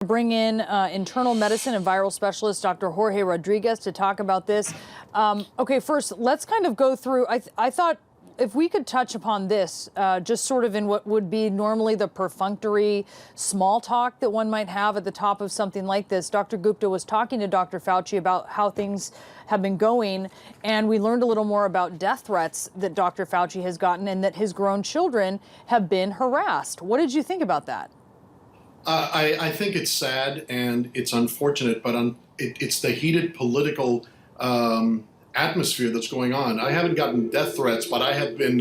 Bring in internal medicine and viral specialist Dr. Jorge Rodriguez to talk about this. Okay, first, let's kind of go through. I thought if we could touch upon this, just sort of in what would be normally the perfunctory small talk that one might have at the top of something like this. Dr. Gupta was talking to Dr. Fauci about how things have been going, and we learned a little more about death threats that Dr. Fauci has gotten and that his grown children have been harassed. What did you think about that? I think it's sad and it's unfortunate, but it's the heated political atmosphere that's going on. I haven't gotten death threats, but I have been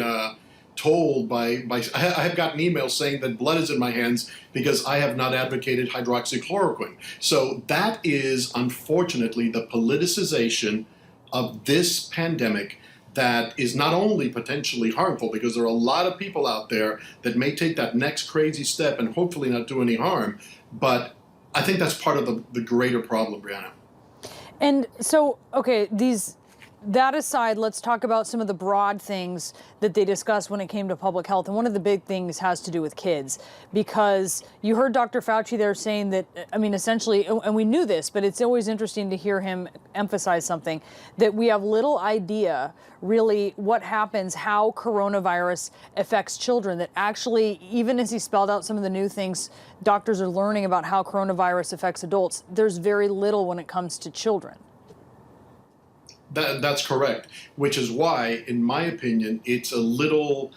told I have gotten emails saying that blood is in my hands because I have not advocated hydroxychloroquine. So that is unfortunately the politicization of this pandemic that is not only potentially harmful, because there are a lot of people out there that may take that next crazy step and hopefully not do any harm, but I think that's part of the greater problem, Brianna. And so, okay, that aside, let's talk about some of the broad things that they discussed when it came to public health. And one of the big things has to do with kids, because you heard Dr. Fauci there saying that, I mean, essentially, and we knew this, but it's always interesting to hear him emphasize something, that we have little idea really what happens, how coronavirus affects children, that actually, even as he spelled out some of the new things doctors are learning about how coronavirus affects adults, there's very little when it comes to children. That's correct, which is why, in my opinion, it's a little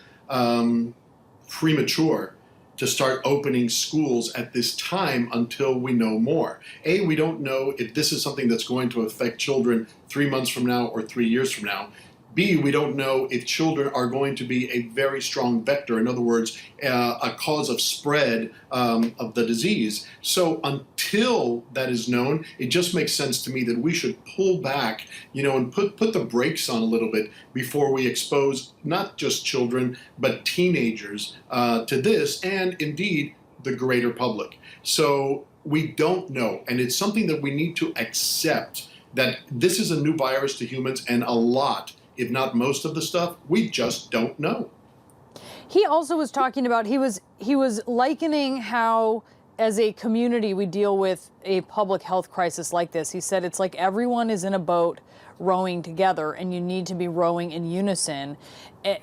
premature to start opening schools at this time until we know more. A, we don't know if this is something that's going to affect children 3 months from now or 3 years from now. B, we don't know if children are going to be a very strong vector, in other words, a cause of spread of the disease. So until that is known, it just makes sense to me that we should pull back, and put the brakes on a little bit before we expose not just children, but teenagers to this, and indeed the greater public. So we don't know, and it's something that we need to accept, that this is a new virus to humans, and a lot, if not most of the stuff, we just don't know. He also was talking about, he was likening how as a community we deal with a public health crisis like this. He said it's like everyone is in a boat rowing together and you need to be rowing in unison.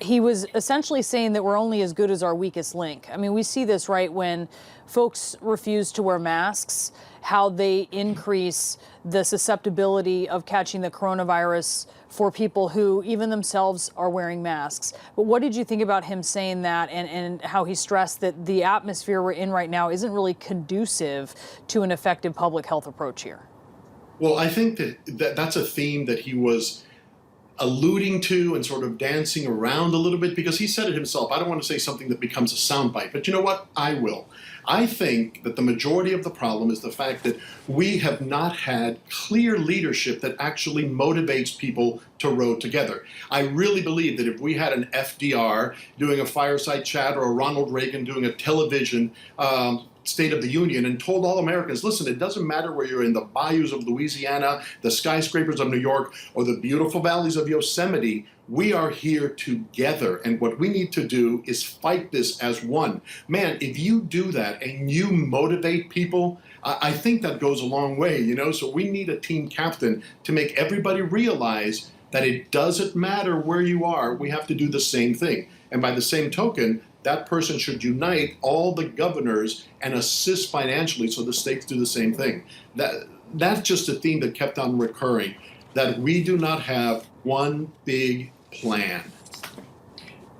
He was essentially saying that we're only as good as our weakest link. I mean, we see this, right, when folks refuse to wear masks, how they increase the susceptibility of catching the coronavirus for people who even themselves are wearing masks. But what did you think about him saying that, and how he stressed that the atmosphere we're in right now isn't really conducive to an effective public health approach here? Well, I think that's a theme that he was alluding to and sort of dancing around a little bit, because he said it himself. I don't want to say something that becomes a soundbite, but you know what? I will. I think that the majority of the problem is the fact that we have not had clear leadership that actually motivates people to row together. I really believe that if we had an FDR doing a fireside chat, or a Ronald Reagan doing a television State of the Union, and told all Americans, listen, it doesn't matter where you're in the bayous of Louisiana, the skyscrapers of New York, or the beautiful valleys of Yosemite, we are here together, and what we need to do is fight this as one. Man, if you do that and you motivate people, I think that goes a long way, So we need a team captain to make everybody realize that it doesn't matter where you are, we have to do the same thing. And by the same token, that person should unite all the governors and assist financially so the states do the same thing. That's just a theme that kept on recurring, that we do not have one big plan.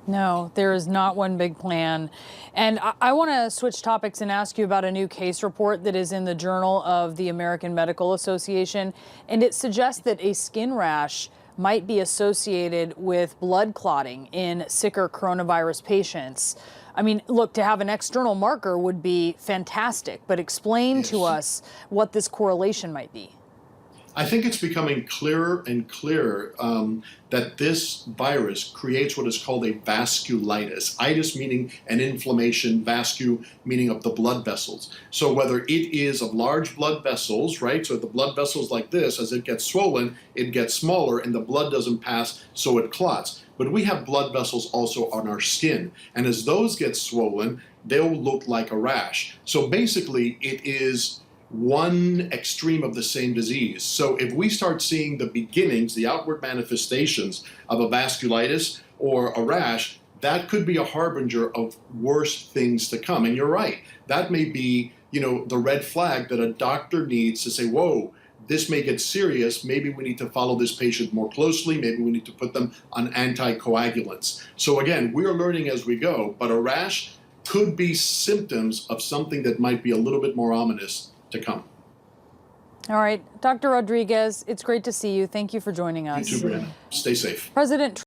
No, there is not one big plan. And I want to switch topics and ask you about a new case report that is in the Journal of the American Medical Association. And it suggests that a skin rash might be associated with blood clotting in sicker coronavirus patients. I mean, look, to have an external marker would be fantastic, but explain to us what this correlation might be. I think it's becoming clearer and clearer that this virus creates what is called a vasculitis. Itis meaning an inflammation, vascu meaning of the blood vessels. So whether it is of large blood vessels, right? So the blood vessels like this, as it gets swollen, it gets smaller and the blood doesn't pass, so it clots. But we have blood vessels also on our skin. And as those get swollen, they'll look like a rash. So basically it is one extreme of the same disease. So if we start seeing the beginnings, the outward manifestations of a vasculitis or a rash, that could be a harbinger of worse things to come. And you're right, that may be, the red flag that a doctor needs to say, whoa, this may get serious. Maybe we need to follow this patient more closely. Maybe we need to put them on anticoagulants. So again, we're learning as we go, but a rash could be symptoms of something that might be a little bit more ominous to come. All right, Dr. Rodriguez, it's great to see you. Thank you for joining us. You too, Brianna. Stay safe. President